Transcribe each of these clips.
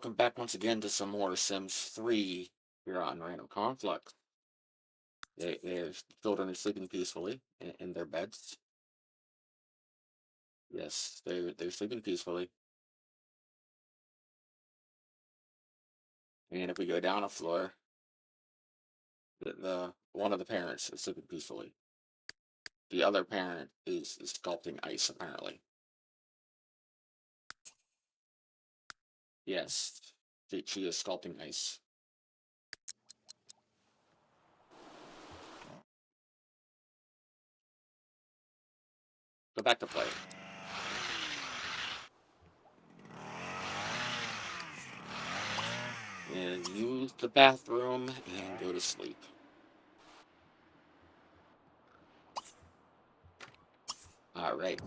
welcome back once again to some more Sims 3 here on Random Conflux. Their children are sleeping peacefully in their beds. Yes, they're sleeping peacefully. And if we go down a floor, the one of the parents is sleeping peacefully. The other parent is sculpting ice, apparently. Yes, she is sculpting ice. Go back to play. And use the bathroom and go to sleep. All right.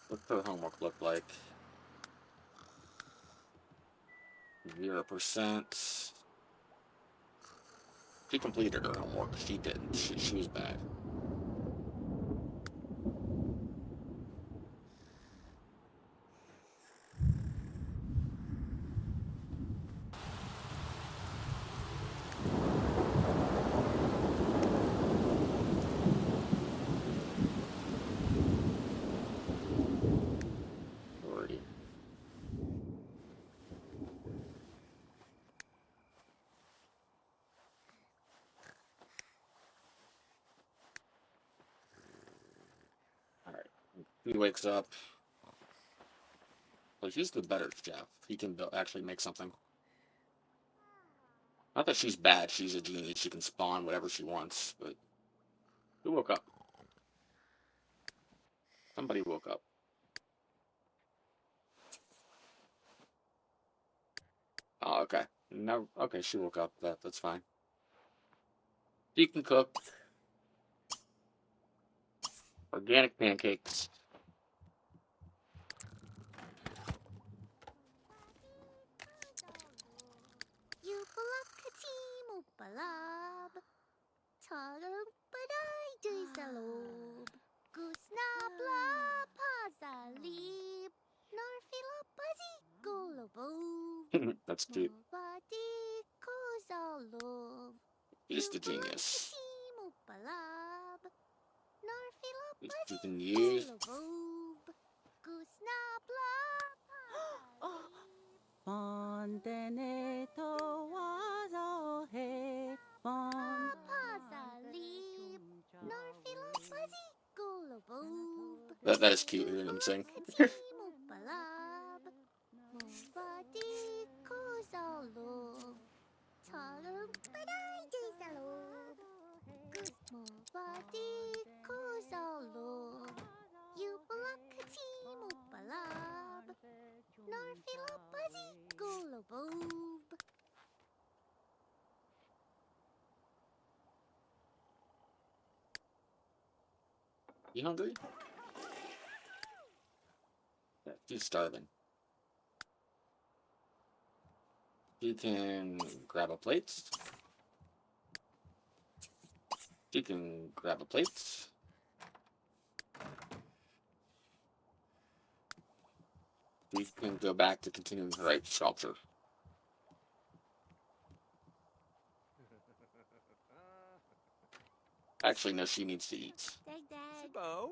What's her homework look like? 0%. She completed her homework. She didn't. She was bad. Already. Alright. He wakes up. Well, he's the better chef. He can actually make something. Not that she's bad. She's a genius. She can spawn whatever she wants. But who woke up? Somebody woke up. Oh, okay. No, okay, she woke up. That's fine. She can cook organic pancakes. That's cute. He's the genius. You can use. That is cute hearing him sing. You hungry? Yeah, she's starving. You can grab a plate. You can grab a plate. You can go back to continuing her right sculpture. Actually, no, she needs to eat. Sibo.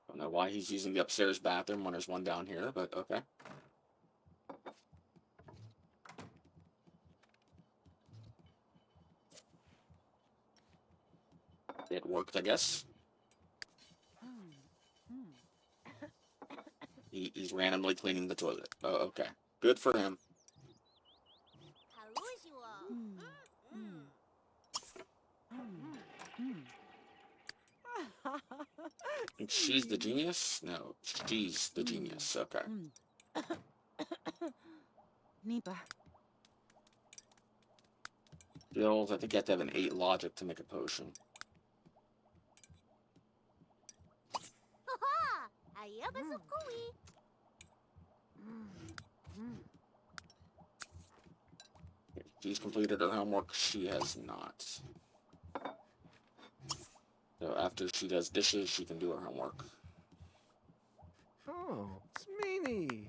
Don't know why he's using the upstairs bathroom when there's one down here, but okay. It worked, I guess. He's randomly cleaning the toilet. Oh, okay. Good for him. And she's the genius? No, she's the genius. Okay. Skills, I think you have to have an 8 logic to make a potion. She's completed her homework. She has not. So after she does dishes, she can do her homework. Oh, it's Meanie.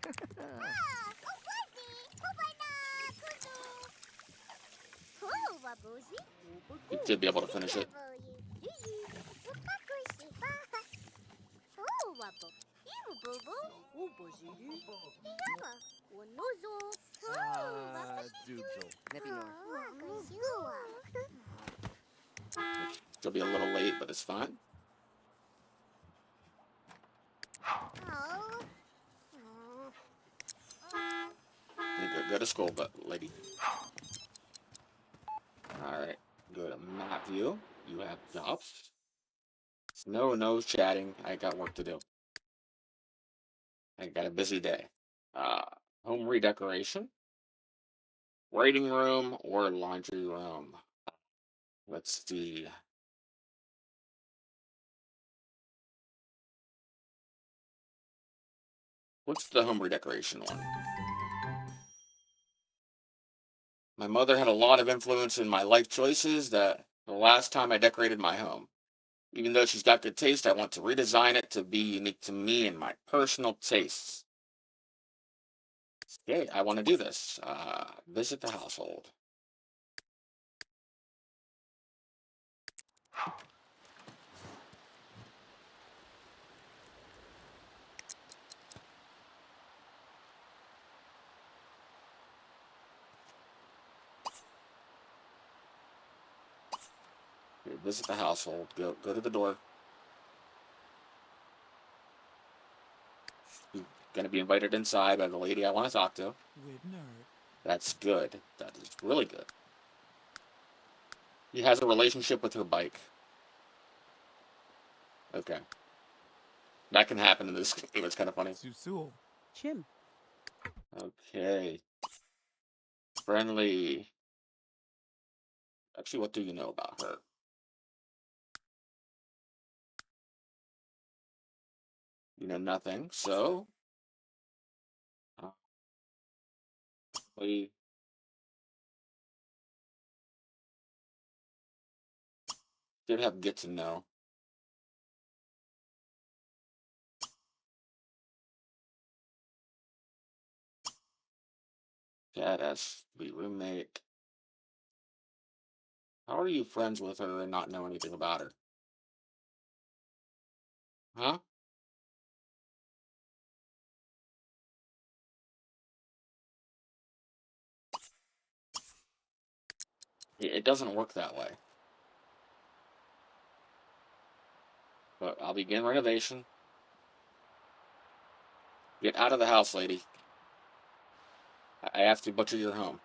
You should be able to finish it. Doodle. Nebinor. She'll be a little late, but it's fine. You go to school, but lady. Alright, go to map view. You have jobs. No chatting. I got work to do. I got a busy day. Uh, Home redecoration, writing room, or laundry room. Let's see. What's the home redecoration one? My mother had a lot of influence in my life choices that the last time I decorated my home. Even though she's got good taste, I want to redesign it to be unique to me and my personal tastes. Okay, I want to do this. Visit the household. Okay, visit the household. Go to the door. You're gonna be invited inside by the lady I want to talk to. That's good. That is really good. He has a relationship with her bike. Okay. That can happen in this game. It's kind of funny. Susul. Chim. Okay. Friendly. Actually, what do you know about her? You know nothing, so uh, we did have get to know. Dad as the roommate. How are you friends with her and not know anything about her? Huh? It doesn't work that way. But I'll begin renovation. Get out of the house, lady. I have to butcher your home.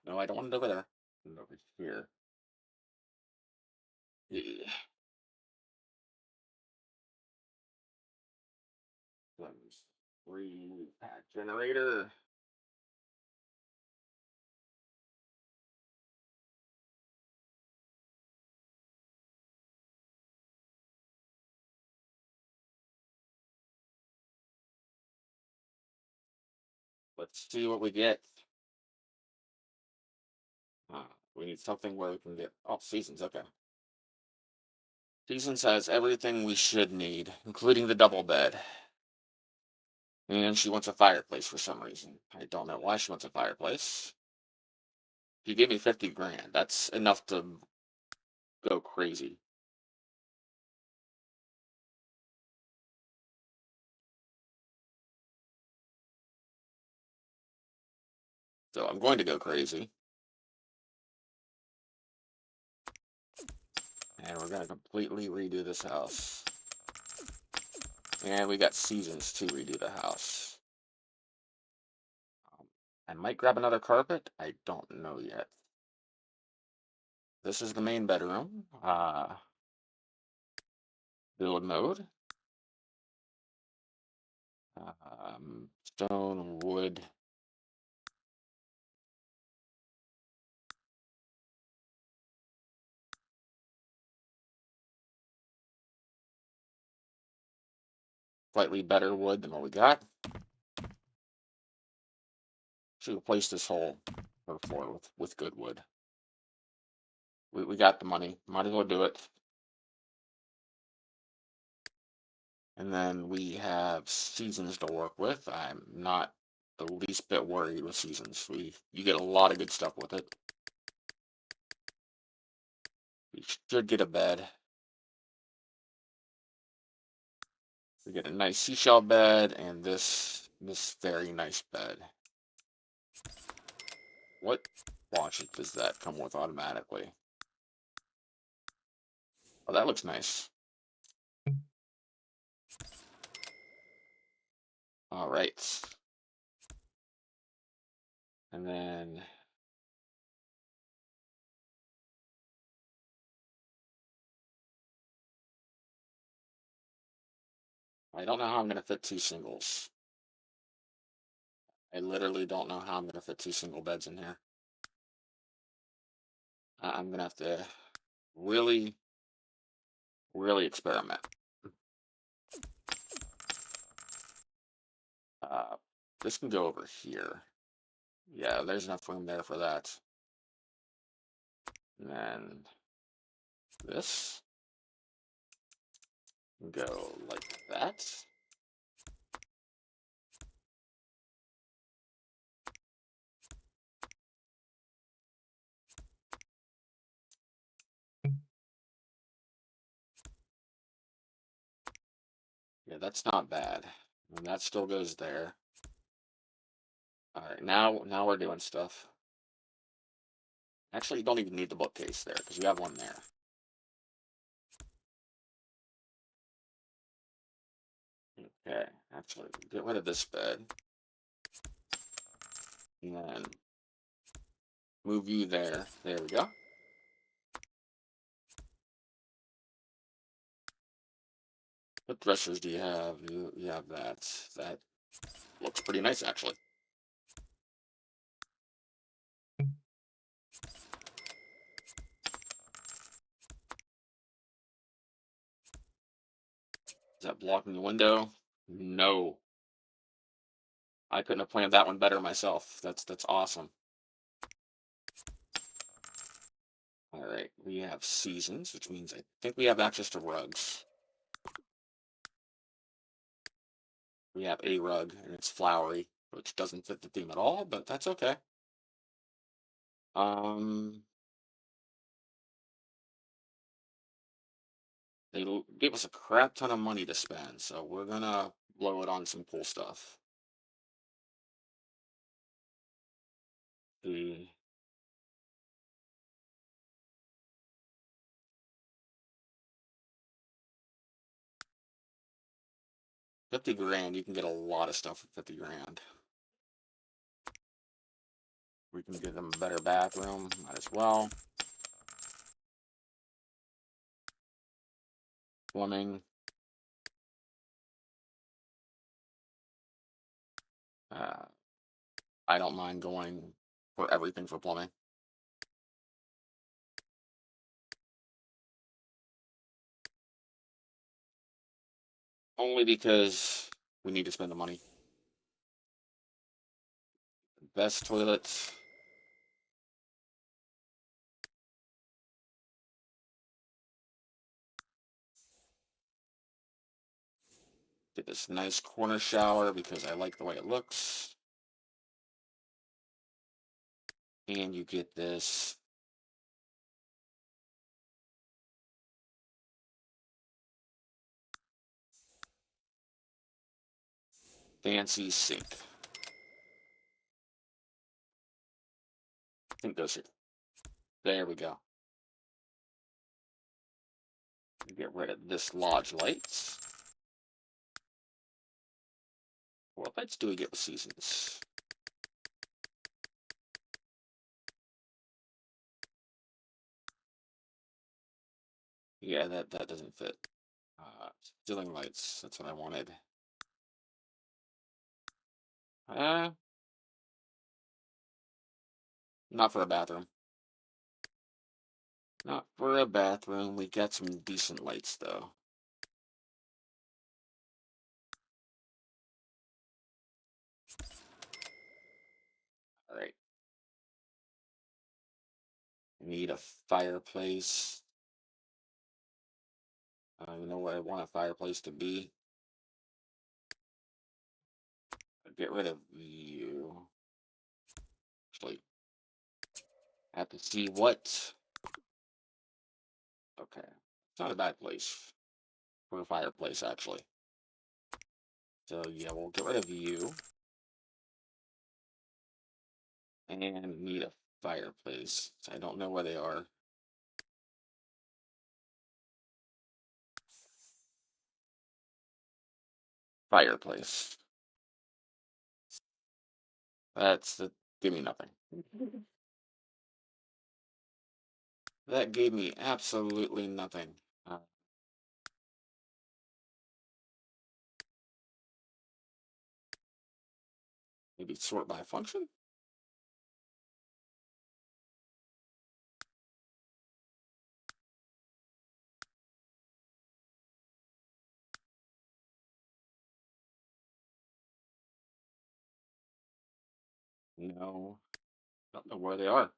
No, I don't want it over there. Over here. Yeah. Let's repack generator. Let's see what we get. We need something where we can get. Oh, seasons. Okay. Seasons has everything we should need, including the double bed. And she wants a fireplace for some reason. I don't know why she wants a fireplace. If you give me 50 grand, that's enough to go crazy. So I'm going to go crazy. And we're going to completely redo this house. And we got seasons to redo the house. I might grab another carpet. I don't know yet. This is the main bedroom. Build mode. Stone, wood. slightly better wood than what we got. Should replace this whole floor with good wood. We got the money. Might as well do it. And then we have seasons to work with. I'm not the least bit worried with seasons. You get a lot of good stuff with it. We should get a bed. We get a nice seashell bed and this very nice bed. What watch does that come with automatically? Oh, that looks nice. All right. And then I don't know how I'm going to fit two singles. I literally don't know how I'm going to fit two single beds in here. I'm going to have to really, really experiment. Uh, this can go over here. Yeah, there's enough room there for that. And then this can go like that. Yeah, that's not bad. And that still goes there. All right, now we're doing stuff. Actually, you don't even need the bookcase there because you have one there. Okay, actually, get rid of this bed. And then move you there. There we go. What dressers do you have? You have that. That looks pretty nice, actually. Is that blocking the window? No. I couldn't have planned that one better myself. That's awesome. All right, we have seasons, which means I think we have access to rugs. We have a rug, and it's flowery, which doesn't fit the theme at all, but that's okay. Um, they gave us a crap ton of money to spend, so we're gonna blow it on some cool stuff. The 50 grand, you can get a lot of stuff for 50 grand. We can give them a better bathroom, might as well. Plumbing. Uh, I don't mind going for everything for plumbing. Only because we need to spend the money. Best toilets. Get this nice corner shower because I like the way it looks. And you get this fancy sink. I think those are. There we go. Get rid of this lodge lights. What lights do we get with seasons? Yeah, that doesn't fit. Ceiling lights, that's what I wanted. Uh, not for a bathroom. Not for a bathroom. We got some decent lights though. All right. Need a fireplace. I don't even know what I want a fireplace to be. Get rid of you. Actually, I have to see what. Okay. It's not a bad place for a fireplace, actually. So, yeah, we'll get rid of you. And need a fireplace. I don't know where they are. Fireplace. That's the. Give me nothing. That gave me absolutely nothing. Maybe sort by function? No. Don't know where they are.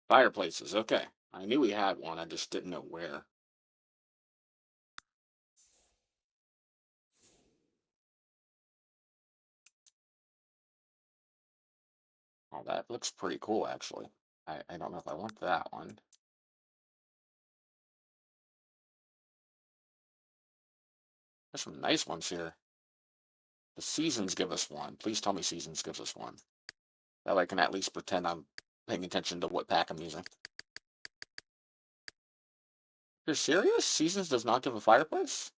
Fireplaces, okay. I knew we had one, I just didn't know where. Oh, that looks pretty cool, actually. I don't know if I want that one. There's some nice ones here. The Seasons give us one. Please tell me Seasons gives us one. That way I can at least pretend I'm paying attention to what pack I'm using. You're serious? Seasons does not give a fireplace?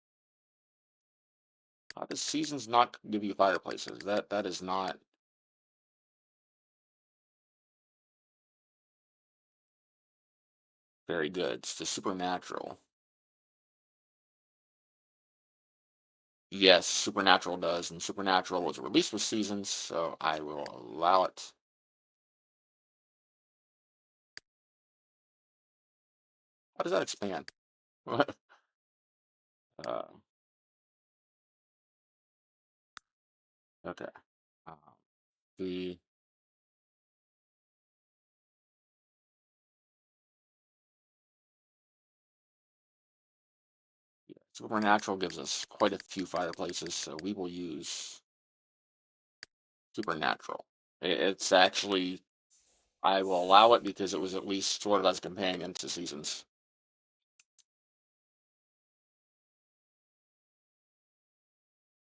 How does Seasons not give you fireplaces? That is not very good. It's the Supernatural. Yes, Supernatural does, and Supernatural was released with Seasons, so I will allow it. How does that expand? uh, okay. Um, the yeah, Supernatural gives us quite a few fireplaces, so we will use Supernatural. It's actually I will allow it because it was at least sort of as a companion to Seasons.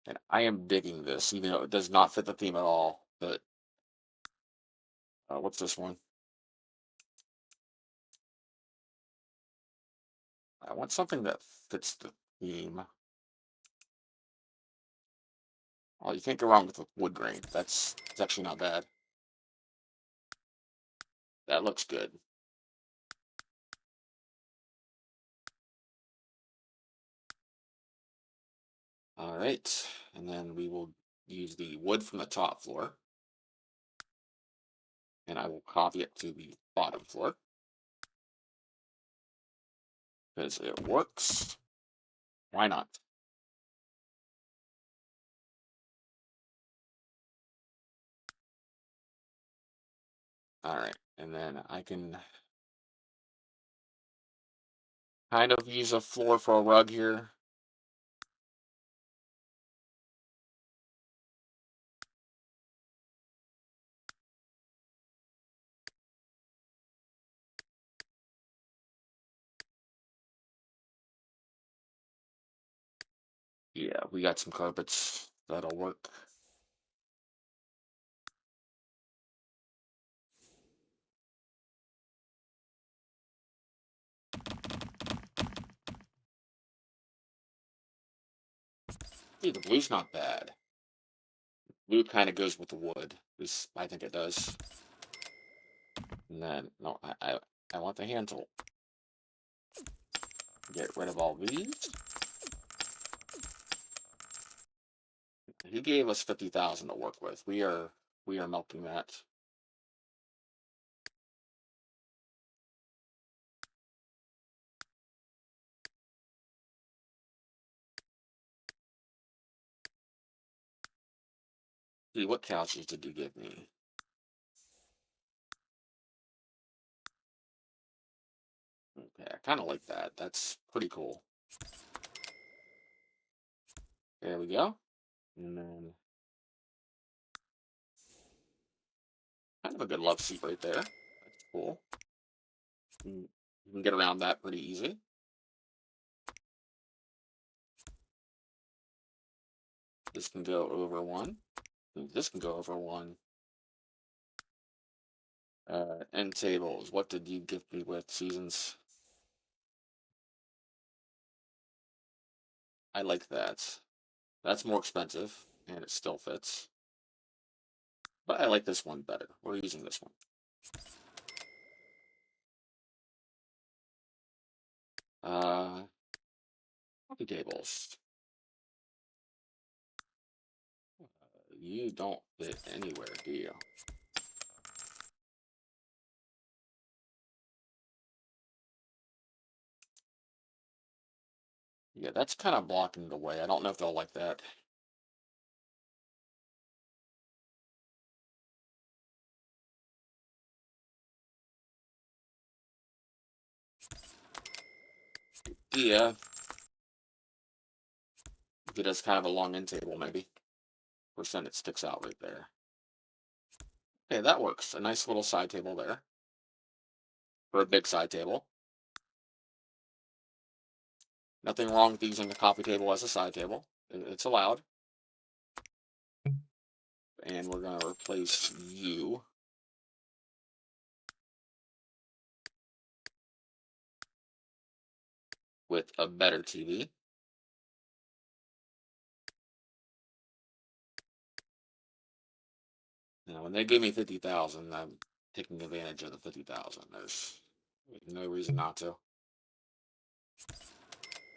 And I am digging this, even though it does not fit the theme at all. But what's this one? I want something that fits the theme. Oh, you can't go wrong with the wood grain. It's actually not bad. That looks good. All right, and then we will use the wood from the top floor, and I will copy it to the bottom floor because it works. Why not? All right, and then I can kind of use a floor for a rug here. Yeah, we got some carpets. That'll work. See, the blue's not bad. Blue kind of goes with the wood. At least I think it does. And then, no, I want the hand tool. Get rid of all these. He gave us 50,000 to work with. We are milking that. see, what couches did you give me? Okay, I kind of like that. That's pretty cool. There we go. And then kind of a good love seat right there. That's cool. You can get around that pretty easy. This can go over one. This can go over one. End tables. What did you gift me with, Seasons? I like that. That's more expensive, and it still fits. But I like this one better. We're using this one. Coffee tables. You don't fit anywhere, do you? Yeah, that's kind of blocking the way. I don't know if they'll like that. Yeah, if it has kind of a long end table, maybe. Percent it sticks out right there. Okay, that works. A nice little side table there. For a big side table. Nothing wrong with using the coffee table as a side table. It's allowed. And we're going to replace you with a better TV. Now, when they gave me 50,000, I'm taking advantage of the 50,000. There's no reason not to.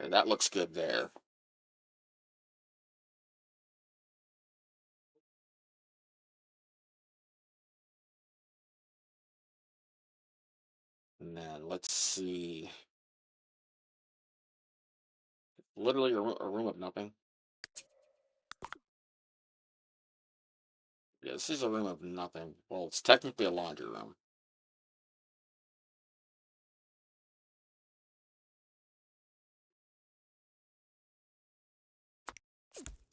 Okay, that looks good there. And then let's see. Literally a room of nothing. Yeah, this is a room of nothing. Well, it's technically a laundry room.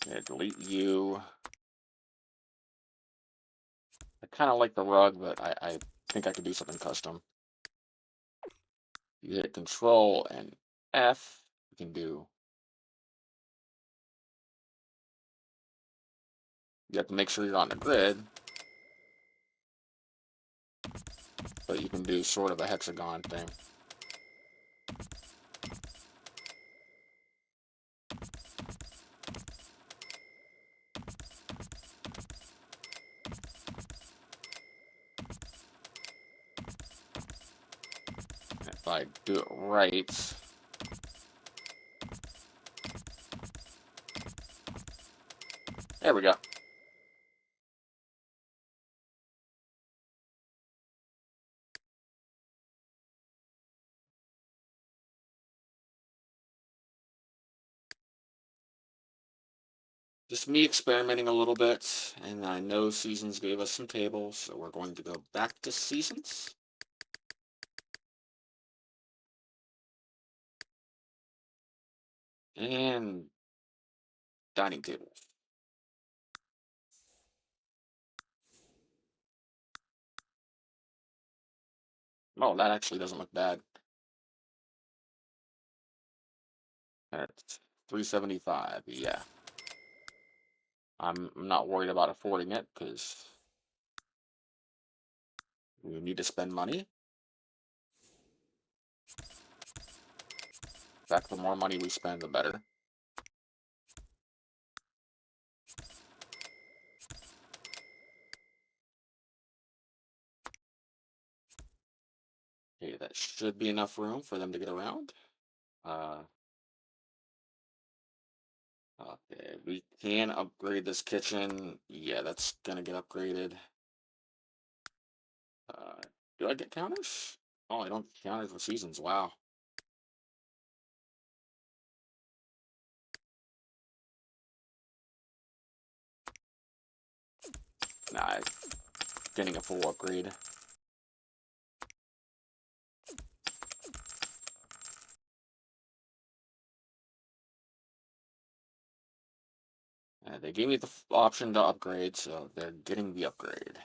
Yeah, delete you. I kind of like the rug, but I think I could do something custom. You hit Control and F. You can do. You have to make sure you're on the grid, but you can do sort of a hexagon thing. If I do it right, there we go. Just me experimenting a little bit, and I know Seasons gave us some tables, so we're going to go back to Seasons. And dining table. Oh, that actually doesn't look bad. That's 375. Yeah. I'm not worried about affording it because we need to spend money. In fact, the more money we spend, the better. Okay, that should be enough room for them to get around. Uh, okay, we can upgrade this kitchen. Yeah, that's gonna get upgraded. Uh, do I get counters? Oh, I don't get counters for Seasons. Wow. Nah, getting a full upgrade. They gave me the option to upgrade, so they're getting the upgrade.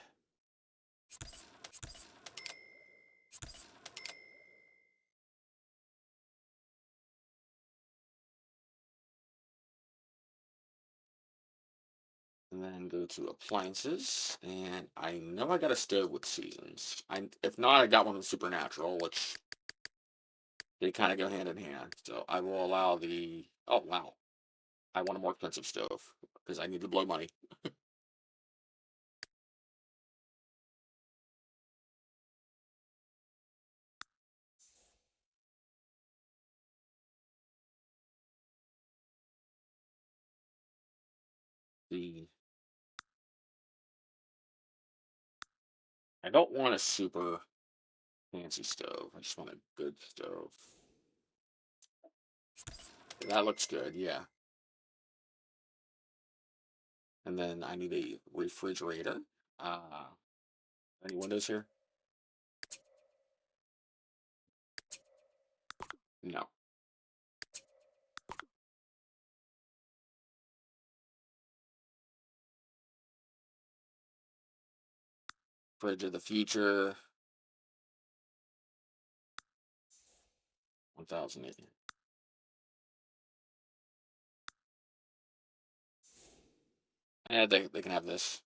And then go to appliances, and I know I got a stove with seasons. If not, I got one with supernatural, which they kind of go hand in hand. So I will allow the. Oh wow, I want a more expensive stove because I need to blow money. The I don't want a super fancy stove. I just want a good stove. That looks good, yeah. And then I need a refrigerator. Uh, any windows here? No. Fridge of the future. 1080. Yeah, they can have this.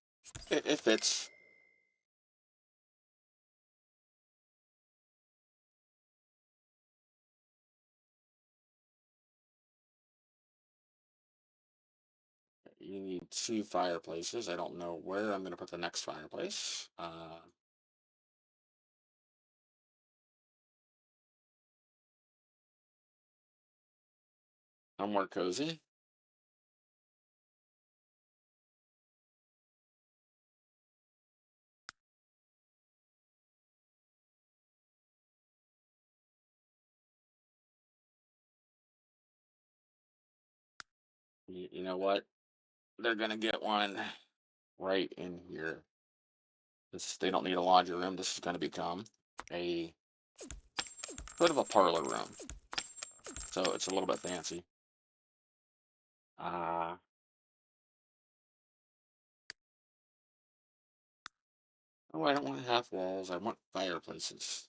It fits. You need two fireplaces. I don't know where I'm going to put the next fireplace. Somewhere cozy. You know what? They're going to get one right in here. They don't need a laundry room. This is going to become a bit of a parlor room. So it's a little bit fancy. Uh, oh, I don't want half walls. I want fireplaces.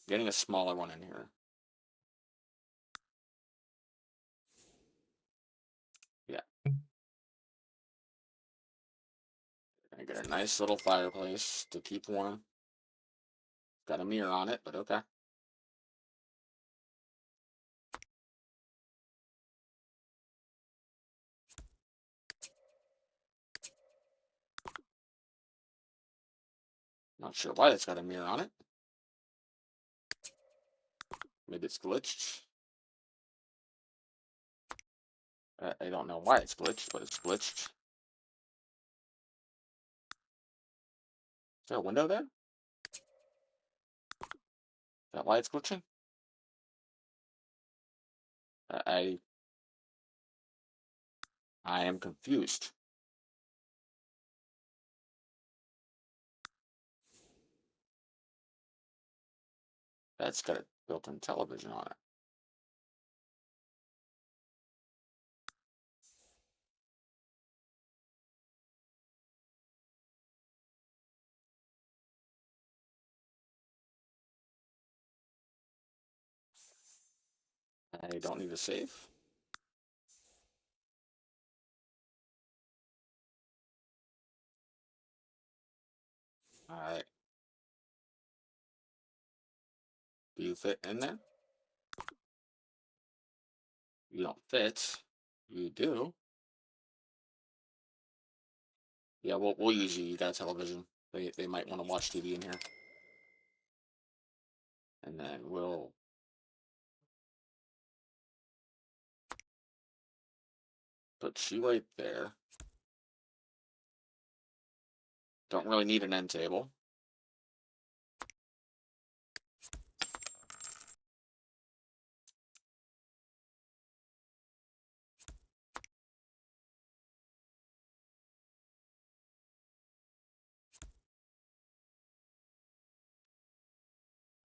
Getting a smaller one in here. Yeah. I get a nice little fireplace to keep warm. Got a mirror on it, but okay. Not sure why it's got a mirror on it. Maybe it's glitched. I don't know why it's glitched, but it's glitched. Is there a window there? Is that why it's glitching? I I am confused. That's got a built-in television on it. I don't need a safe. Alright. Do you fit in there? You don't fit. You do. Yeah, we'll use you. You got a television. They might want to watch TV in here. And then we'll put you right there. Don't really need an end table.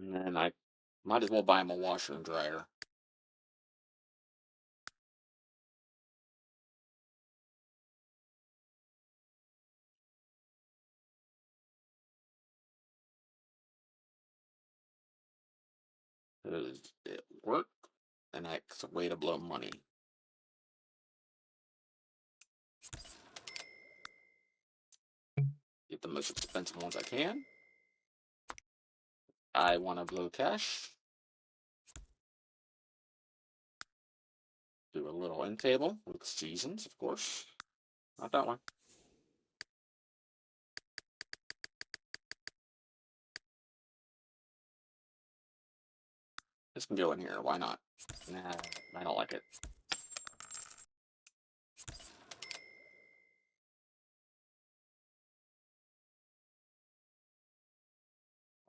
And then I might as well buy him a washer and dryer. Because it worked, and that's a way to blow money. Get the most expensive ones I can. I want to blow cash. Do a little end table with seasons, of course. Not that one. This can go in here. Why not? Nah, I don't like it.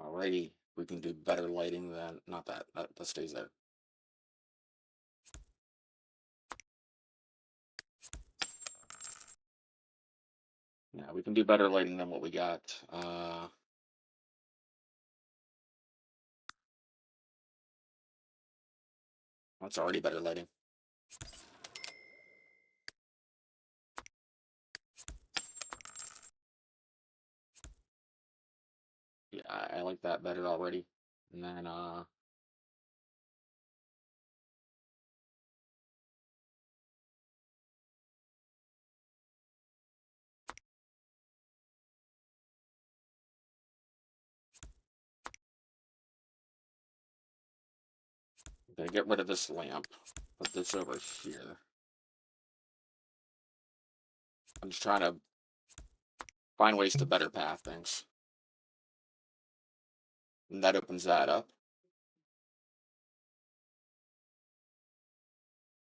Alrighty, we can do better lighting than not that. That stays there. Yeah, we can do better lighting than what we got. That's already better lighting. Yeah, I like that better already. And then okay, get rid of this lamp. Put this over here. I'm just trying to find ways to better path things. And that opens that up.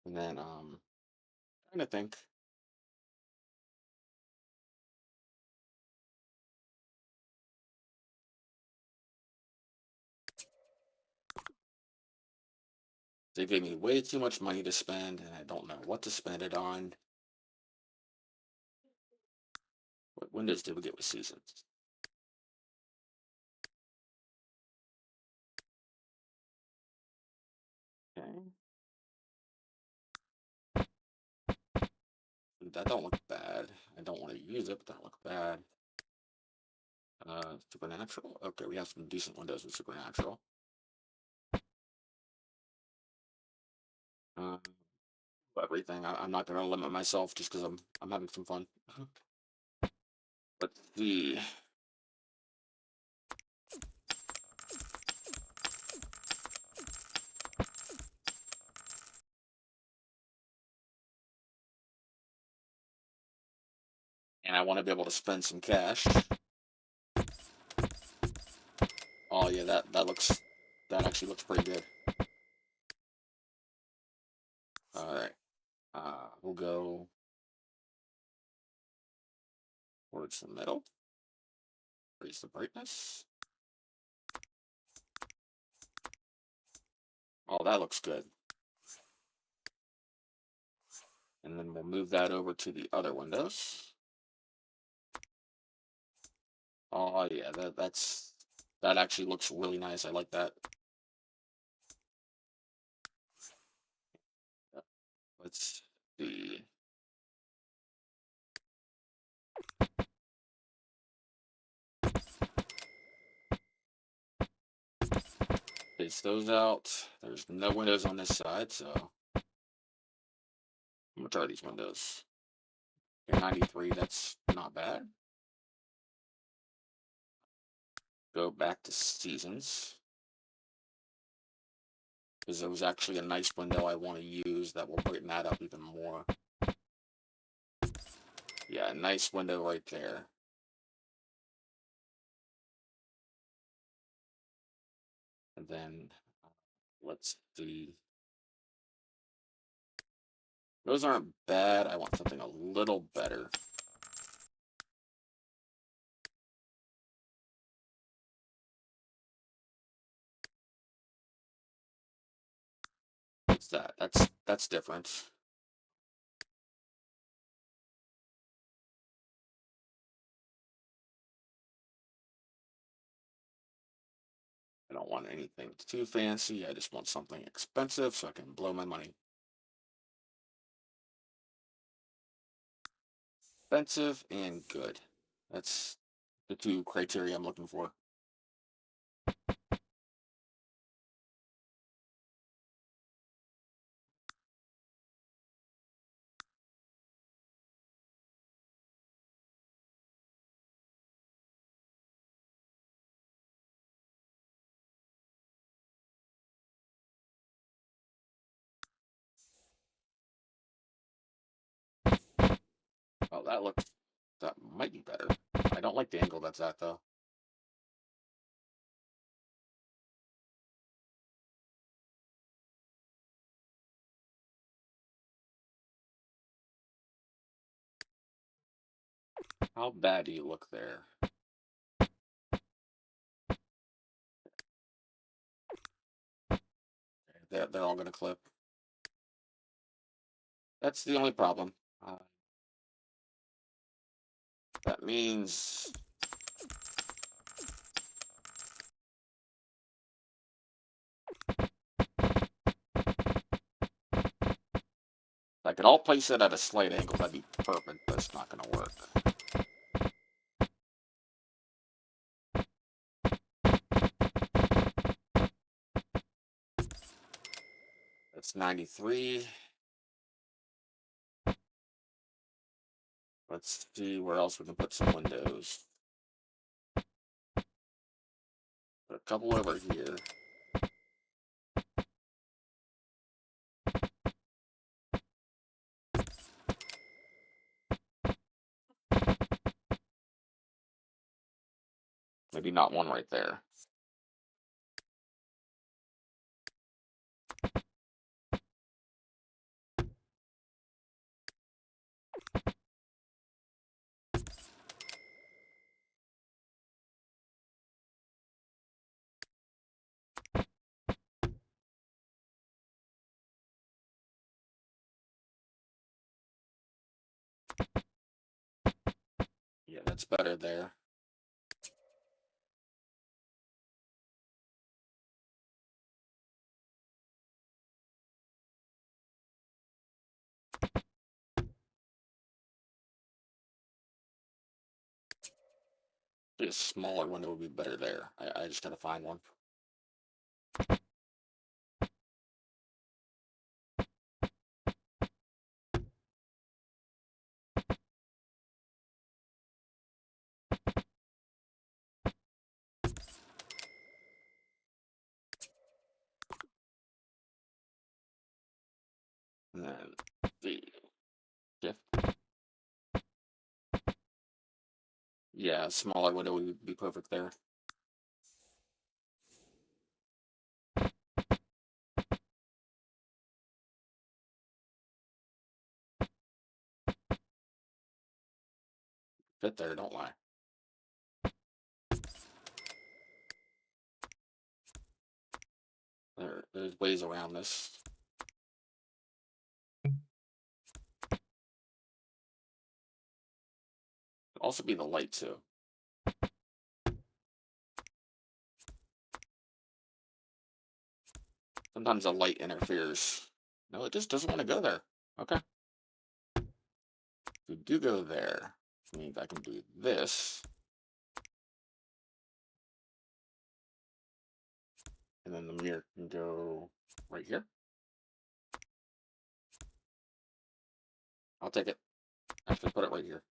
And then trying to think. They gave me way too much money to spend, and I don't know what to spend it on. What windows did we get with seasons? Okay. That don't look bad. I don't want to use it, but that look bad. Supernatural. Okay, we have some decent windows with Supernatural. Uh, everything. I'm not gonna limit myself just because I'm having some fun. Let's see. And I want to be able to spend some cash. Oh yeah, that actually looks pretty good. All right. We'll go towards the middle. Raise the brightness. Oh, that looks good. And then we'll move that over to the other windows. Oh yeah, that actually looks really nice. I like that. Let's see. Face those out. There's no windows on this side, so how much are these windows? They're 93. That's not bad. Go back to seasons. Because there was actually a nice window I want to use that will brighten that up even more. Yeah, a nice window right there. And then let's see. Those aren't bad. I want something a little better. What's that? That's different. I don't want anything too fancy. I just want something expensive so I can blow my money. Expensive and good. That's the two criteria I'm looking for. Oh, that might be better. I don't like the angle that's at though. How bad do you look there? They're all gonna clip. That's the only problem. That means I could all place it at a slight angle. That'd be perfect, but it's not gonna work. That's 93. Let's see where else we can put some windows. Put a couple over here. Maybe not one right there. Yeah, that's better there. A smaller window would be better there. I just gotta find one. And then the shift. Yeah, a smaller window would be perfect there. Fit there, don't lie. There's ways around this. Could also be the light too. Sometimes the light interferes. No, it just doesn't want to go there. Okay. If we do go there, it means I can do this. And then the mirror can go right here. I'll take it. Actually, put it right here.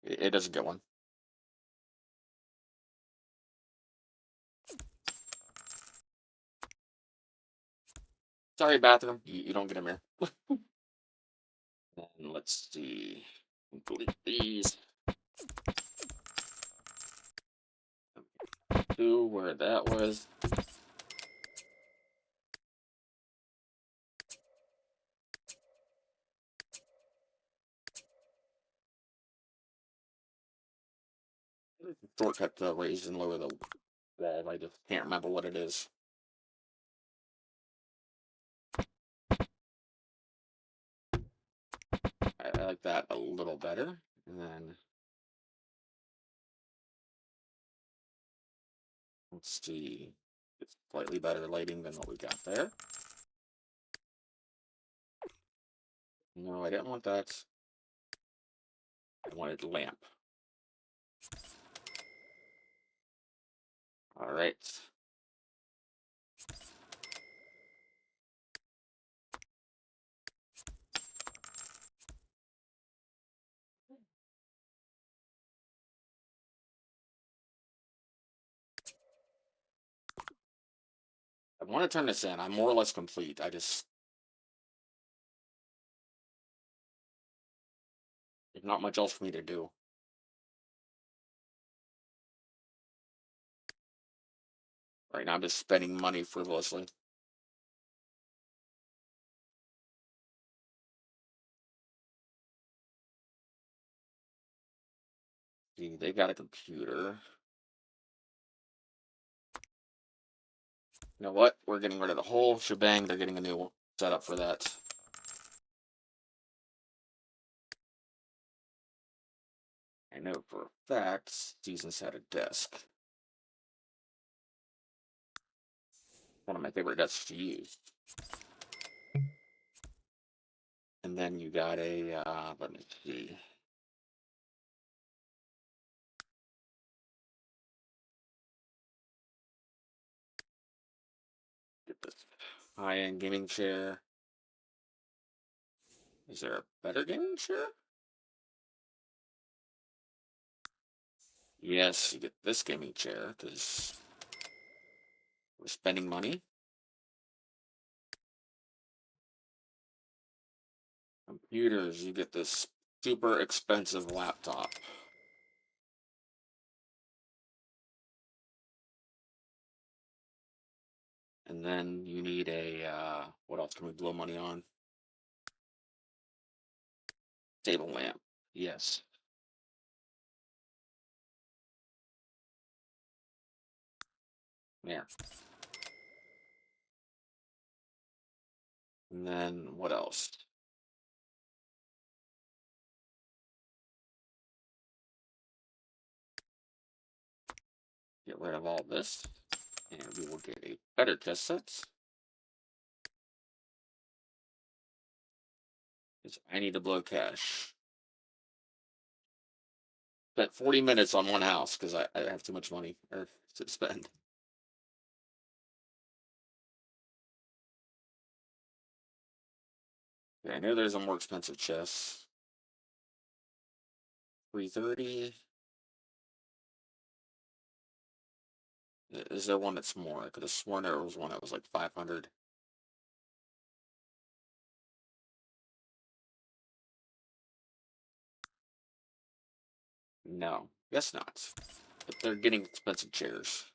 It doesn't get one. Sorry, bathroom. You don't get a mirror. And let's see. Delete these. To where that was. Shortcut to raise and lower the wall. I just can't remember what it is. I like that a little better. And then Let's see. It's slightly better lighting than what we got there. No, I didn't want that. I wanted lamp. All right. I want to turn this in. I'm more or less complete. There's not much else for me to do. Right now, I'm just spending money frivolously. See, they got a computer. You know what? We're getting rid of the whole shebang. They're getting a new setup for that. I know for a fact Seasons had a desk. One of my favorite desks to use. And then you got a, let me see. Get this high-end gaming chair. Is there a better gaming chair? Yes, you get this gaming chair because we're spending money. Computers, you get this super expensive laptop. And then you need a, what else can we blow money on? Table lamp. Yes. There. And then what else? Get rid of all this. And we will get a better chess set. Because I need to blow cash. Spent 40 minutes on one house because I have too much money to spend. Yeah, I know there's a more expensive chess. 330. Is there one that's more? I could have sworn there was one that was like 500. No, guess not. But they're getting expensive chairs.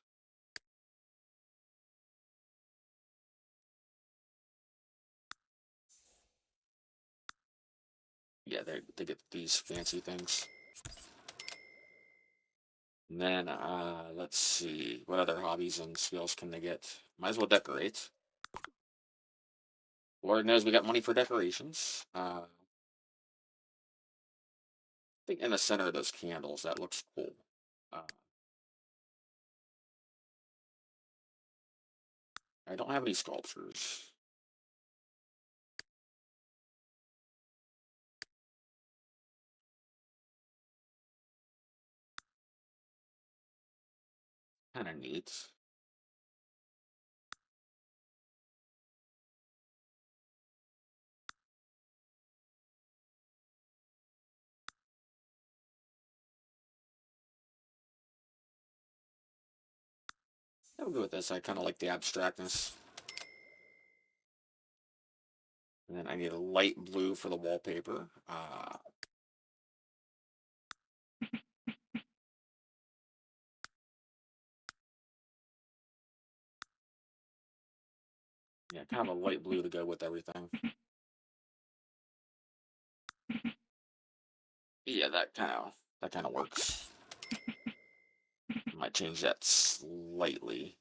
Yeah, they get these fancy things. And then, let's see. What other hobbies and skills can they get? Might as well decorate. Lord knows we got money for decorations. I think in the center of those candles, that looks cool. I don't have any sculptures. Kind of neat. I'll go with this. I kind of like the abstractness. And then I need a light blue for the wallpaper. Yeah, kind of a light blue to go with everything. Yeah, that kind of works. Might change that slightly.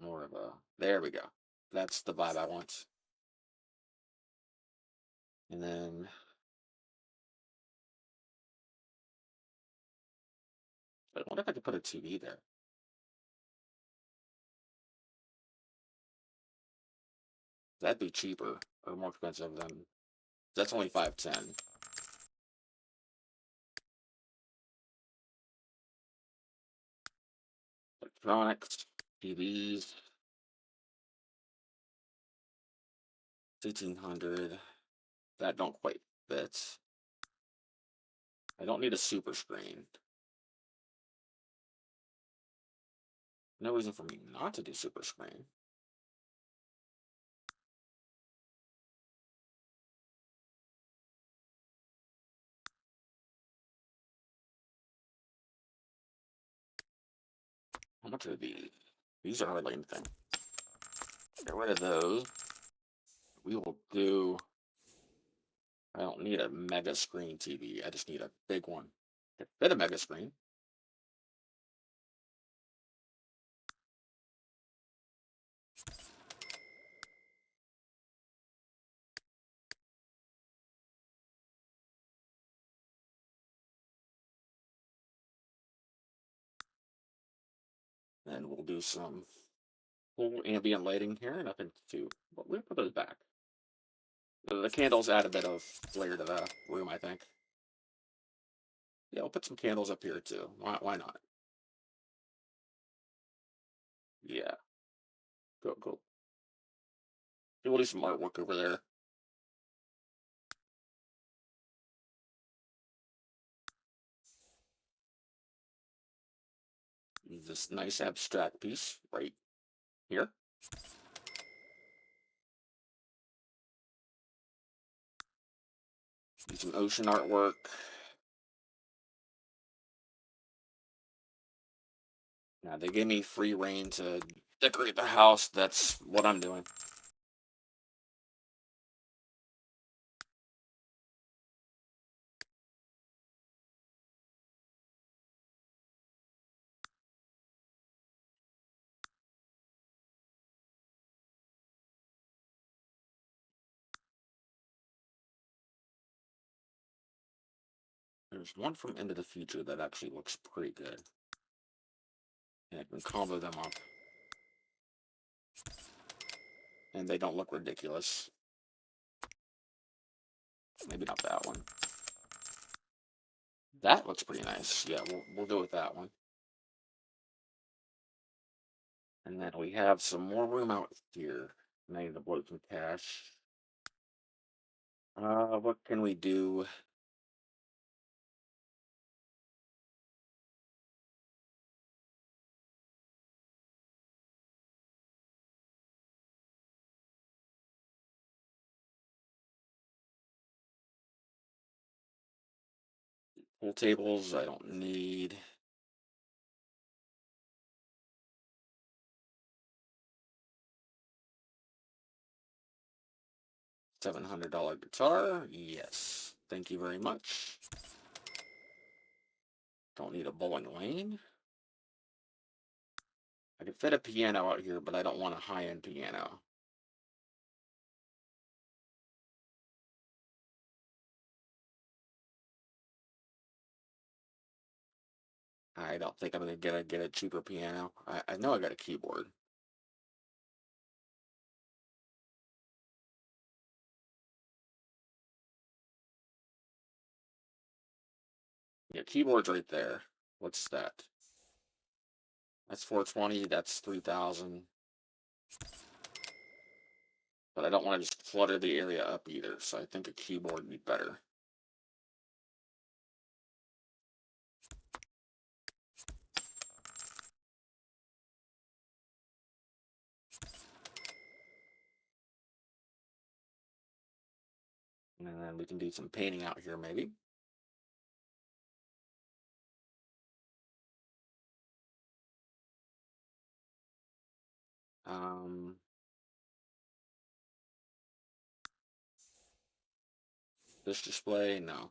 More of a, there we go. That's the vibe I want. And then I wonder if I could put a TV there. That'd be cheaper or more expensive than. That's only 510. Electronics, TVs, 1800. That don't quite fit. I don't need a super screen. No reason for me not to do super screen. How much are these? These are hardly anything. Get rid of those. We will do. I don't need a mega screen TV. I just need a big one. To fit a mega screen. And we'll do some full ambient lighting here. Nothing too. But we'll put those back. The candles add a bit of flair to the room, I think. Yeah, we'll put some candles up here too. Why not? Yeah, go. We'll do some artwork over there. This nice abstract piece right here. Do some ocean artwork. Now they gave me free reign to decorate the house. That's what I'm doing. There's one from Into the Future that actually looks pretty good. And I can combo them up. And they don't look ridiculous. Maybe not that one. That looks pretty nice. Yeah, we'll go with that one. And then we have some more room out here. And I need to blow some cash. What can we do? Pool tables, I don't need. $700 guitar. Yes. Thank you very much. Don't need a bowling lane. I could fit a piano out here, but I don't want a high-end piano. I don't think I'm gonna get a cheaper piano. I know I got a keyboard. Yeah, keyboard's right there. What's that? That's 420. That's 3,000. But I don't want to just clutter the area up either, so I think a keyboard would be better. And then we can do some painting out here, maybe. Um, this display, no.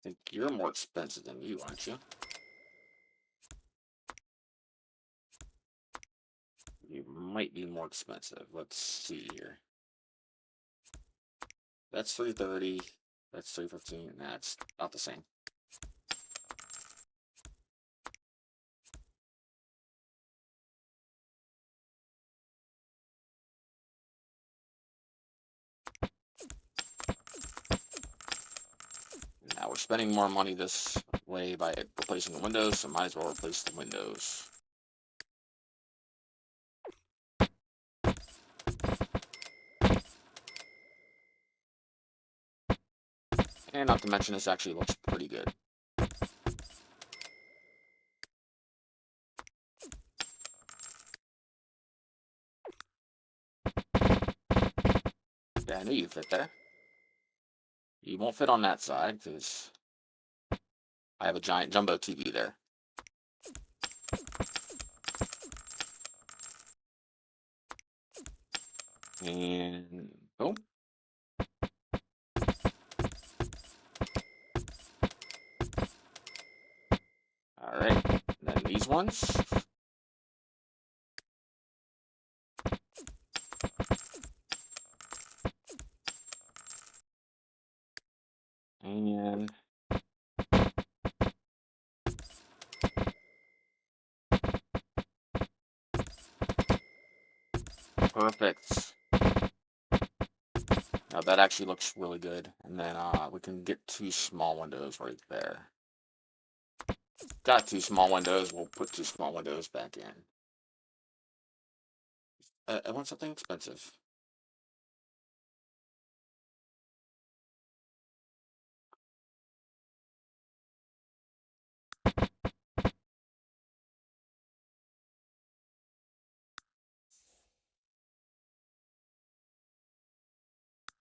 think you're more expensive than you, aren't you? You might be more expensive. Let's see here. That's 330. That's 315. That's about the same. Now we're spending more money this way by replacing the windows, so might as well replace the windows. And not to mention, this actually looks pretty good. Yeah, I knew you'd fit there. You won't fit on that side, because I have a giant jumbo TV there. And boom. Alright, then these ones. And perfect. Now that actually looks really good. And then we can get 2 small windows right there. Got 2 small windows, we'll put 2 small windows back in. I want something expensive.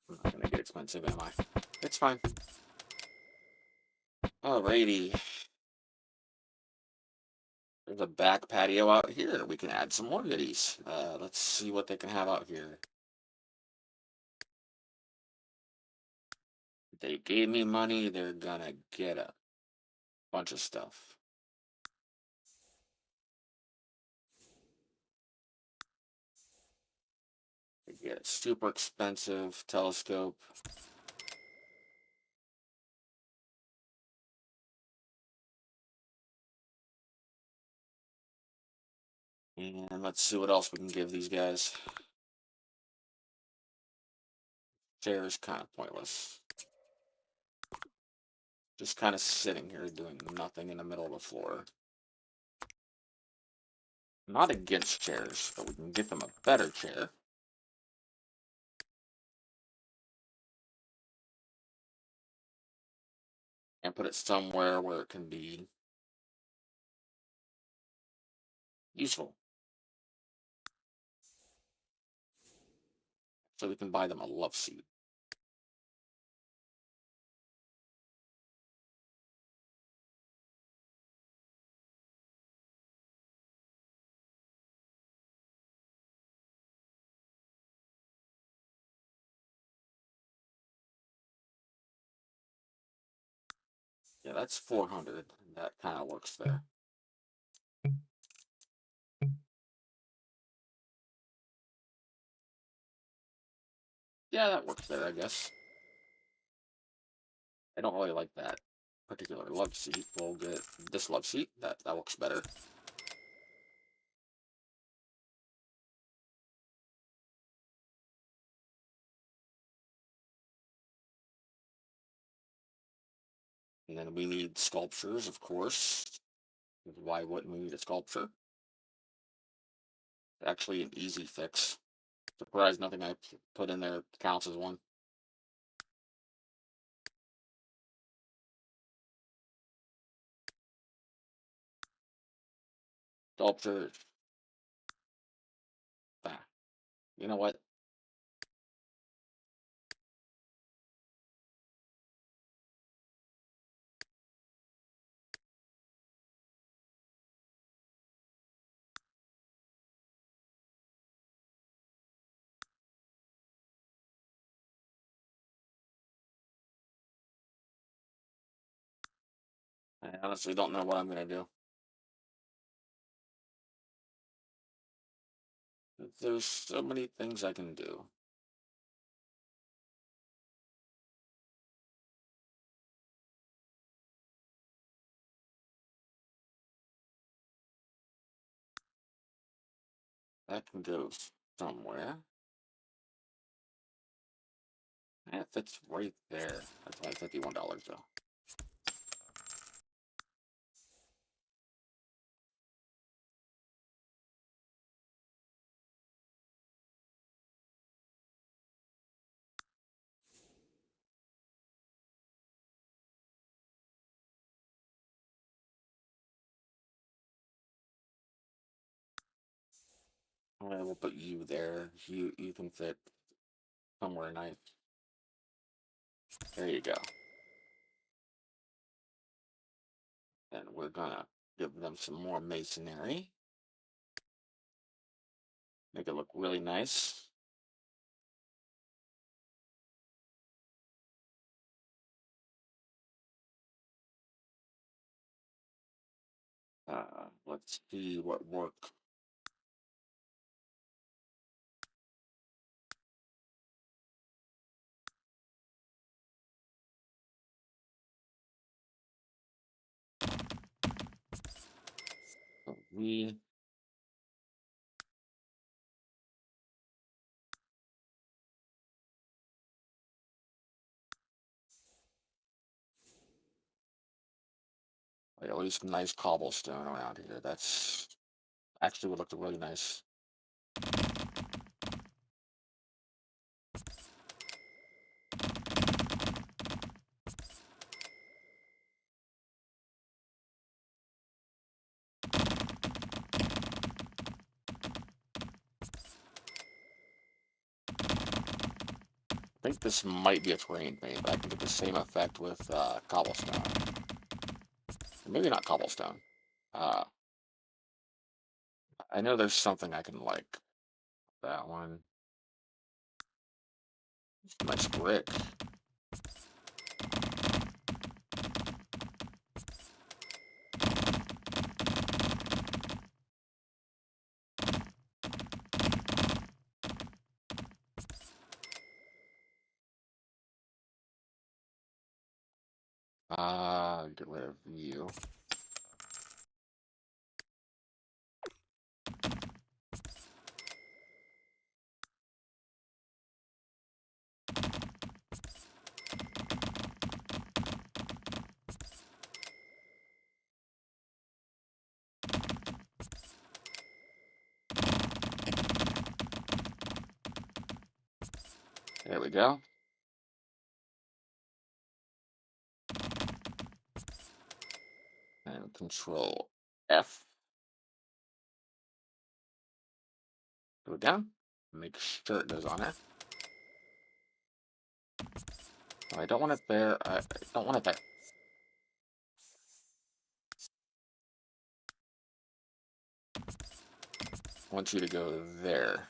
I'm not gonna get expensive, am I? It's fine. Alrighty. There's a back patio out here. We can add some more goodies. Let's see what they can have out here. They gave me money, they're gonna get a bunch of stuff. They get a super expensive telescope. And let's see what else we can give these guys. Chair is kind of pointless. Just kind of sitting here doing nothing in the middle of the floor. I'm not against chairs, but we can get them a better chair. And put it somewhere where it can be useful. So we can buy them a love seat. Yeah, that's 400. That kind of works there. Yeah, that works there, I guess. I don't really like that particular love seat. We'll get this love seat. That looks better. And then we need sculptures, of course. Why wouldn't we need a sculpture? Actually, an easy fix. Surprised nothing I put in there counts as one. Sculpture. Ah, you know what? I honestly don't know what I'm gonna do. There's so many things I can do. That can go somewhere. That fits right there. That's only $51 though. I will put you there. You can fit somewhere nice. There you go. And we're gonna give them some more masonry. Make it look really nice. Let's see what work. We at least nice cobblestone around here. That's actually would look really nice. I think this might be a terrain paint, but I can get the same effect with cobblestone. Maybe not cobblestone. Uh, I know there's something I can like. That one. Nice brick. Get rid of you. There we go. And Control F. Go down. Make sure it goes on there. I don't want it there. I don't want it there. I want you to go there.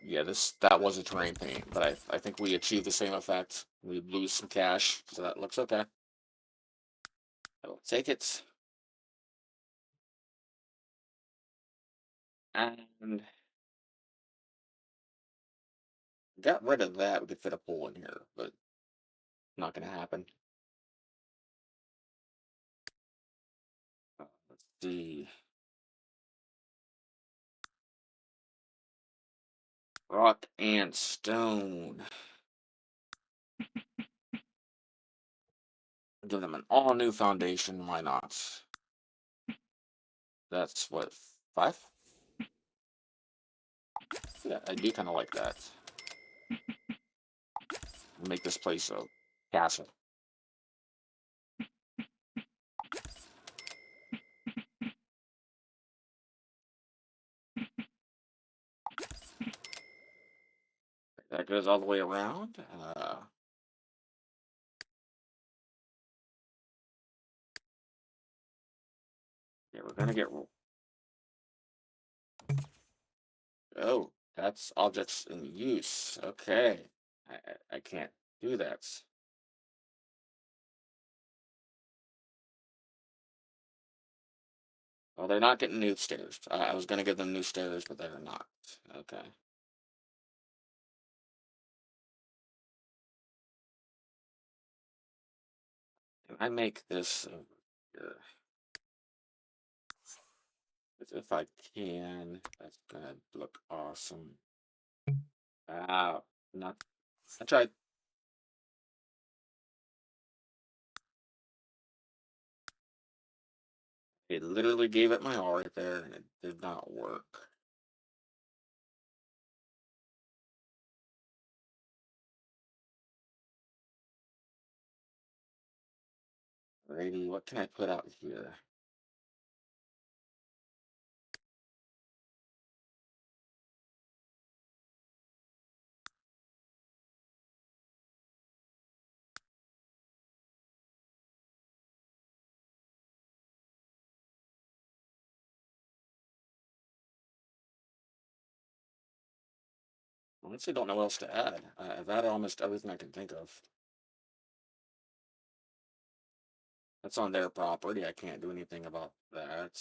Yeah, that was a terrain paint, but I think we achieved the same effect. We lose some cash, so that looks okay. I will take it. And got rid of that. We could fit a pole in here, but not gonna happen. Let's see. Rock and stone. Give them an all new foundation. Why not? That's what, 5? Yeah, I do kind of like that. Make this place a castle. That goes all the way around. Yeah, we're gonna get. Oh, that's objects in use. Okay, I can't do that. Well, they're not getting new stairs. I was gonna give them new stairs, but they're not. Okay. Can I make this over here? If I can, that's gonna look awesome. Ah, not. I tried. It literally gave it my all right there, and it did not work. Alrighty, what can I put out here? Honestly, don't know what else to add. I've added almost everything I can think of. That's on their property. I can't do anything about that.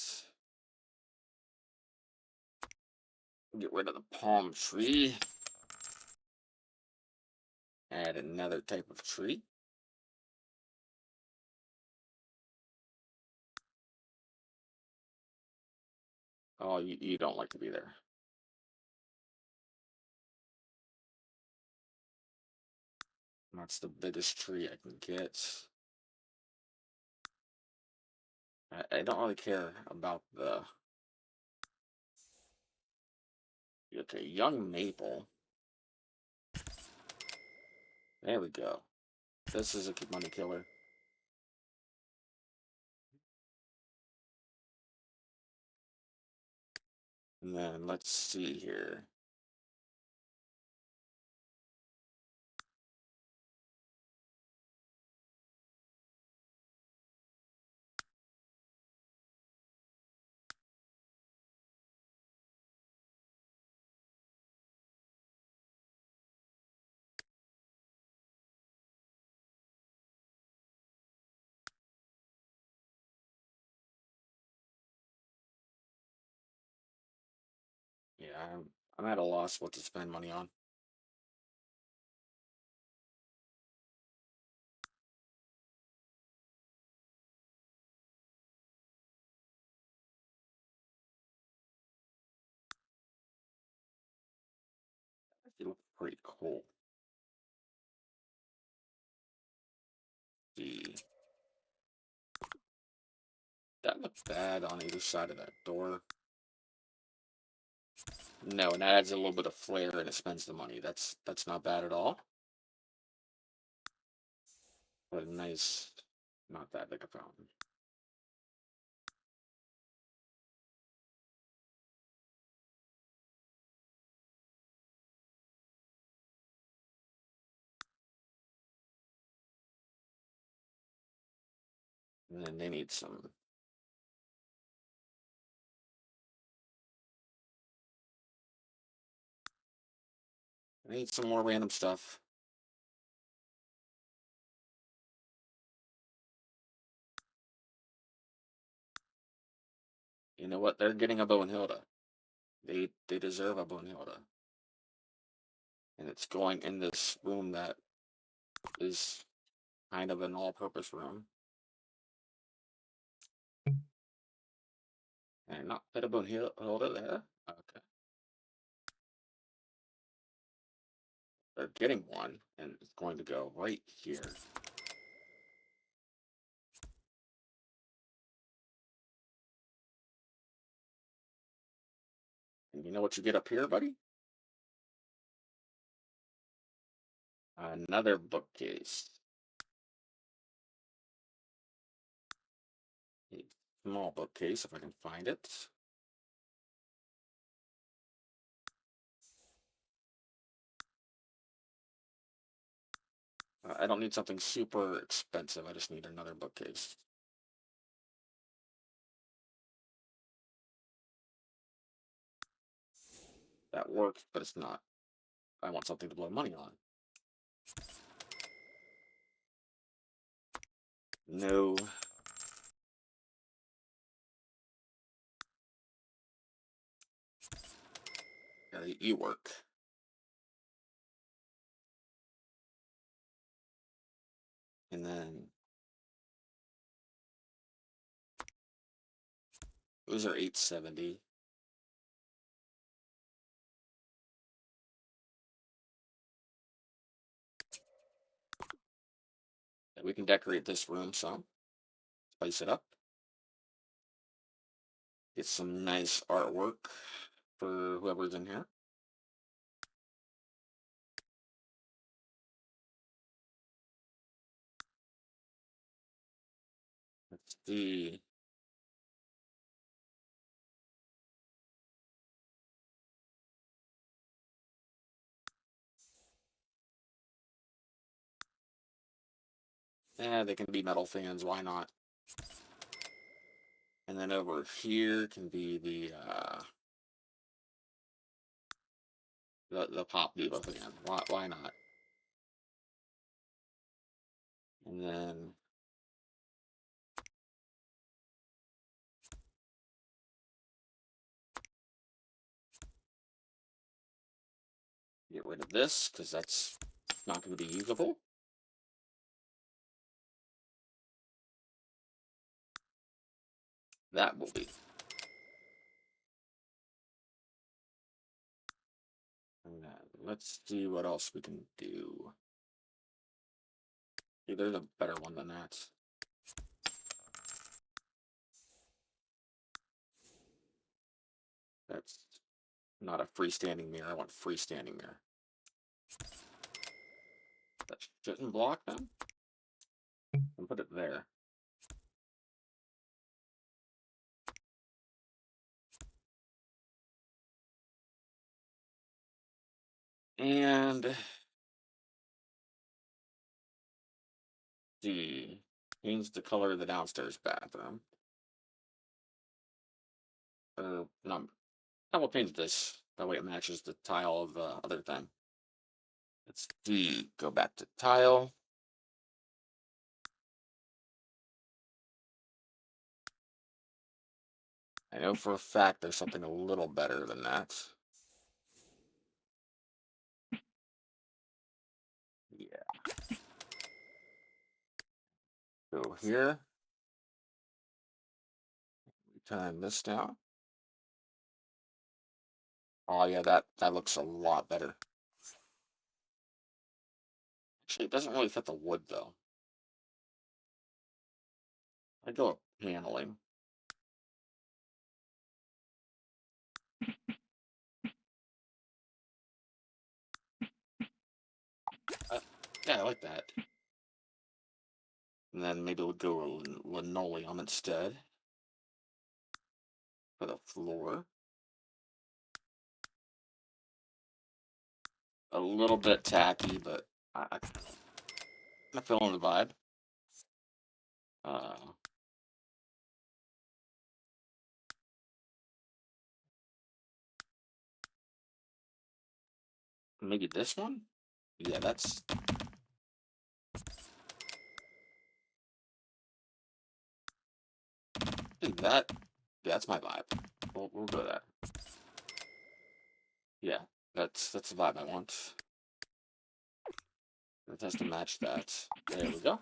Get rid of the palm tree. Add another type of tree. Oh, you don't like to be there. That's the biggest tree I can get. I don't really care about the. Okay, young maple. There we go. This is a money killer. And then let's see here. Yeah, I'm at a loss what to spend money on. It looks pretty cool. See, that looks bad on either side of that door. No, and that adds a little bit of flair and it spends the money. That's not bad at all. But a nice, not that big a fountain. And then they need some. They need some more random stuff. You know what? They're getting a bow and Hilda. They deserve a bow and Hilda. And it's going in this room that is kind of an all-purpose room. And not fit a bow and Hilda there. Okay. They're getting one, and it's going to go right here. And you know what you get up here, buddy? Another bookcase. A small bookcase, if I can find it. I don't need something super expensive. I just need another bookcase. That works, but it's not. I want something to blow money on. No. Yeah, you work. And then those are 870. And we can decorate this room some. Spice it up. Get some nice artwork for whoever's in here. Let's see. Yeah, they can be metal fans, why not? And then over here can be the Pop Diva fan. Why not? And then get rid of this, because that's not going to be usable. That will be. And then let's see what else we can do. Yeah, there's a better one than that. That's not a freestanding mirror. I want freestanding mirror. That shouldn't block them. And put it there. And see, change the color of the downstairs bathroom. No, I will change this. That way it matches the tile of the other thing. Let's see. Go back to tile. I know for a fact there's something a little better than that. Yeah. Go here. Time this down. Oh yeah, that looks a lot better. Actually, it doesn't really fit the wood though. I go with paneling. Yeah, I like that. And then maybe we'll go with linoleum instead for the floor. A little bit tacky, but I'm feeling the vibe. Uh, Maybe this one? Yeah, that's I think that. Yeah, that's my vibe. We'll go with that. Yeah, that's the vibe I want. It has to match that. There we go.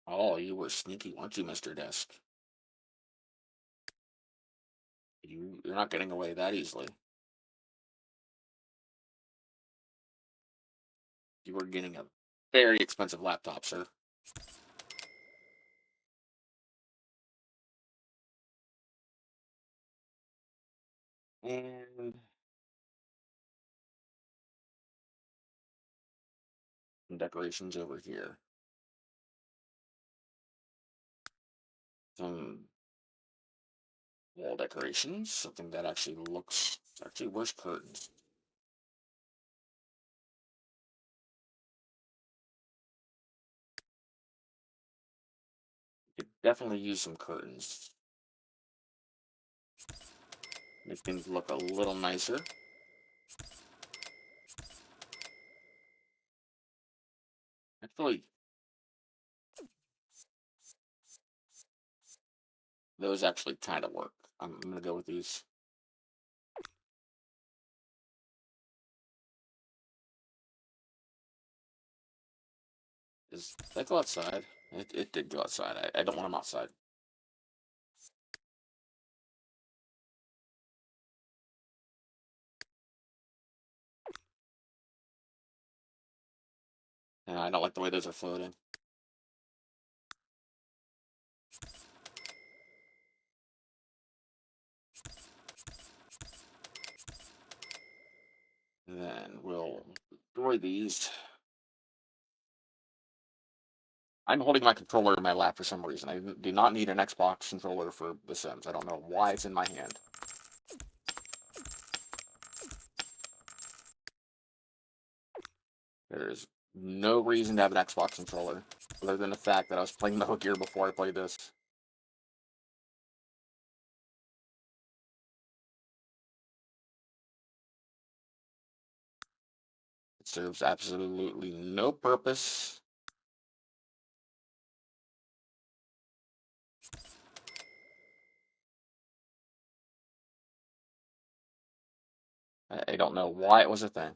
Oh, you were sneaky, weren't you, Mr. Desk? You're not getting away that easily. You were getting a very expensive laptop, sir. And some decorations over here. Some wall decorations. Something that actually looks. Actually, where's curtains? Definitely use some curtains. Make things look a little nicer. I feel like those actually kind of work. I'm gonna go with these. Does that go outside? It did go outside. I don't want them outside. Yeah, I don't like the way those are floating. Then we'll destroy these. I'm holding my controller in my lap for some reason. I do not need an Xbox controller for The Sims. I don't know why it's in my hand. There's no reason to have an Xbox controller, other than the fact that I was playing Metal Gear before I played this. It serves absolutely no purpose. I don't know why it was a thing.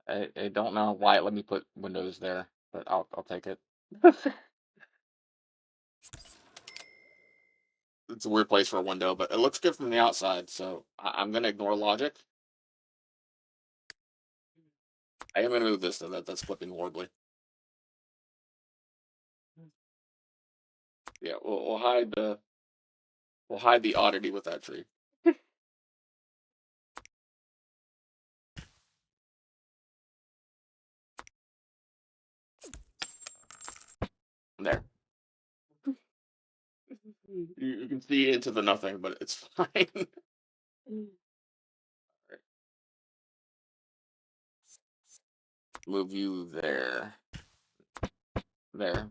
I don't know why it let me put windows there, but I'll take it. It's a weird place for a window, but it looks good from the outside, so I'm gonna ignore logic. I am gonna move this though. That's flipping horribly. Yeah, we'll hide the oddity with that tree. There. You can see into the nothing, but it's fine. Move you there. There.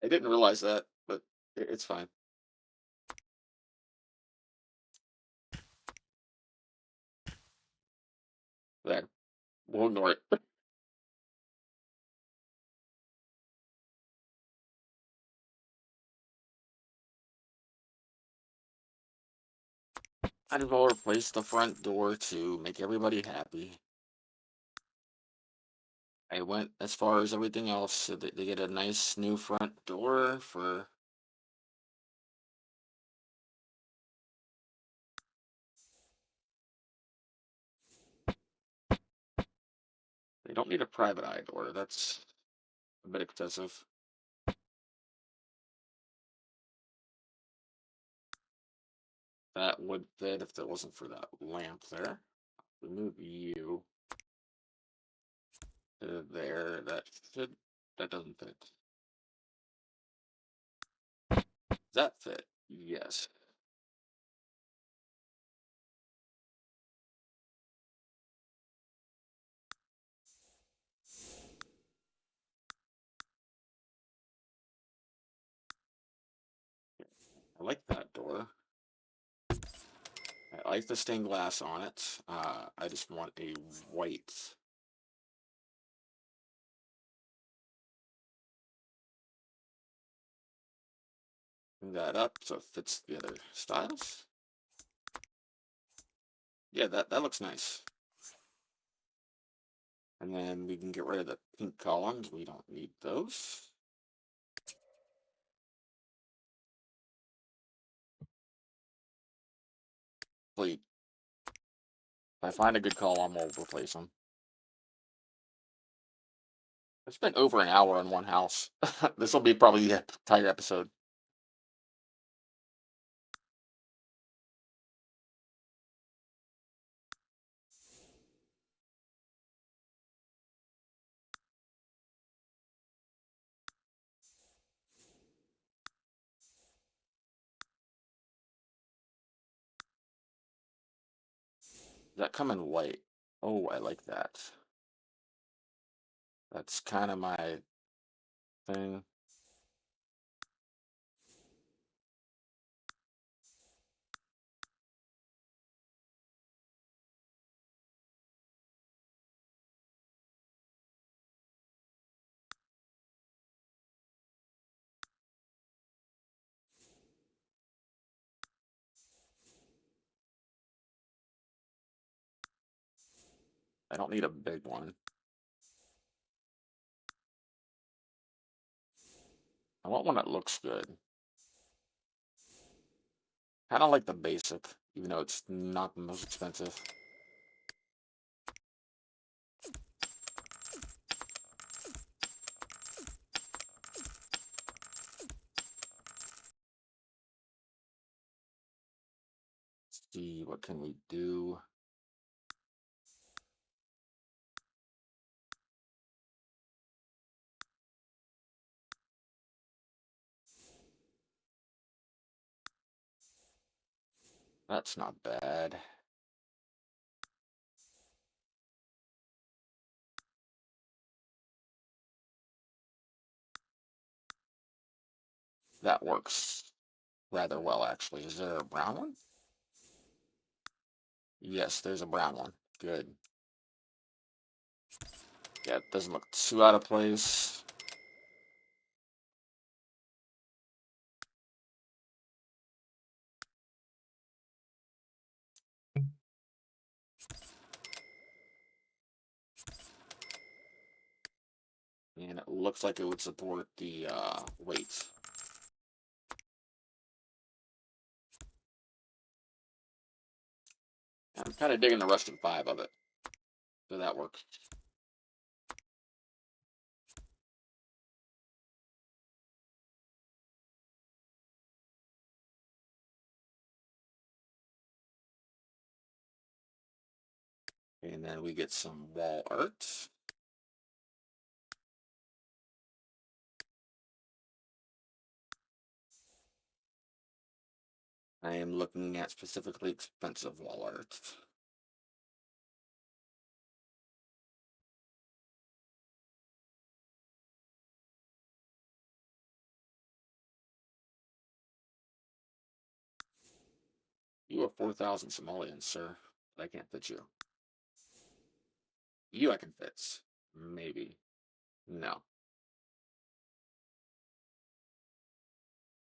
I didn't realize that, but it's fine. There. We'll ignore it. I'd as well replace the front door to make everybody happy. I went as far as everything else so that they get a nice new front door for. They don't need a private eye door. That's a bit excessive. That would fit if it wasn't for that lamp there. Remove you to there. That doesn't fit. Does that fit? Yes. I like that door. I like the stained glass on it. I just want a white. Bring that up so it fits the other styles. Yeah, that looks nice. And then we can get rid of the pink columns. We don't need those. If I find a good column, we'll replace them. I spent over an hour on one house. This will be probably the entire episode. that come in white? Oh, I like that. That's kind of my thing. I don't need a big one. I want one that looks good. Kind of like the basic, even though it's not the most expensive. Let's see, what can we do? That's not bad. That works rather well, actually. Is there a brown one? Yes, there's a brown one. Good. Yeah, it doesn't look too out of place. And it looks like it would support the weight. I'm kind of digging the Rusting 5 of it. So that works. And then we get some wall art. I am looking at specifically expensive wall art. You are 4,000 Somalians, sir. I can't fit you. You I can fit. Maybe. No.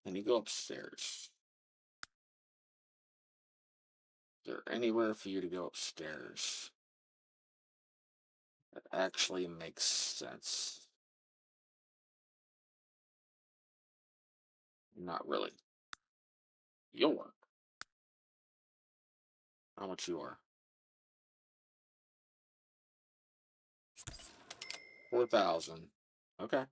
Can you go upstairs? Is there anywhere for you to go upstairs? That actually makes sense. Not really. You'll work. How much you are? 4,000. Okay.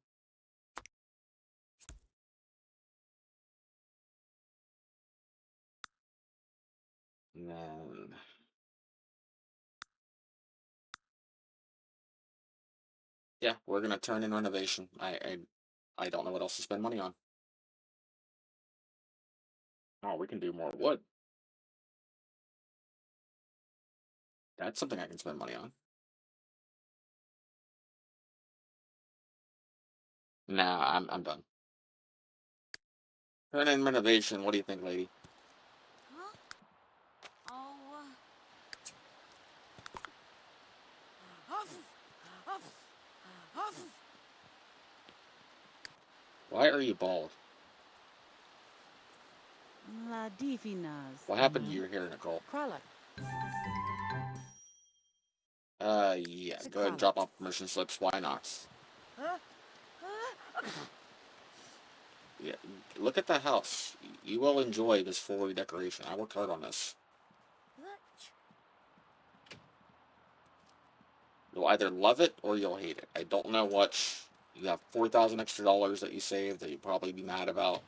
And then yeah, we're gonna turn in renovation. I don't know what else to spend money on. Oh, we can do more wood. That's something I can spend money on. Nah, I'm done. Turn in renovation. What do you think, lady? Huh? Oh, Why are you bald? La divinas. What happened to your hair, Nicole? Kralak. Yeah. Go ahead and drop off permission slips. Why not? Yeah. Look at the house. You will enjoy this full redecoration. I worked hard on this. You'll either love it or you'll hate it. I don't know which. You have 4,000 extra dollars that you saved that you'll probably be mad about.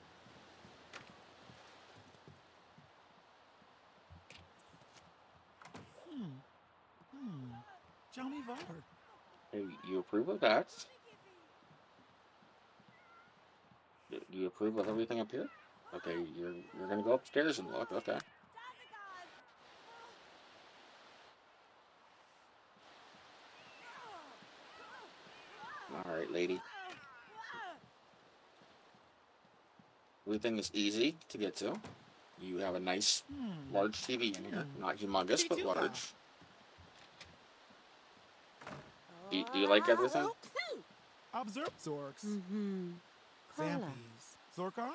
Johnny Var. Hey, you approve of that? Do you approve of everything up here? Okay, you're gonna go upstairs and look. Okay. All right, lady. Everything is easy to get to. You have a nice large TV in here. Not humongous, but Chituka. large. Do you like everything? Observe Zorks. Mm-hmm. Kola. Zampies. Zorka?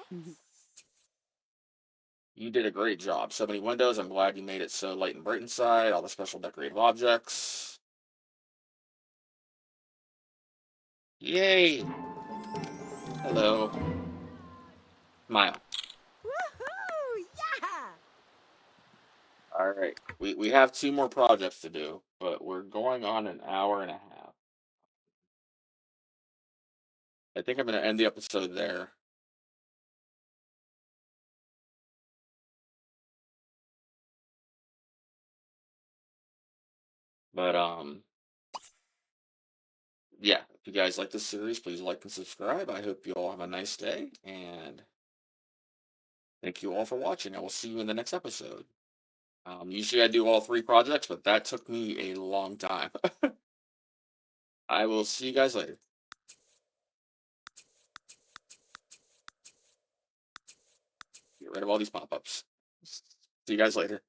You did a great job. So many windows. I'm glad you made it so light and bright inside. All the special decorative objects. Yay! Hello. Smile. Woohoo! Yeah! All right. We have two more projects to do, but we're going on an hour and a half. I think I'm going to end the episode there. But yeah, if you guys like this series, please like and subscribe. I hope you all have a nice day, and thank you all for watching. I will see you in the next episode. Usually I do all three projects, but that took me a long time. I will see you guys later. Get rid of all these pop-ups. See you guys later.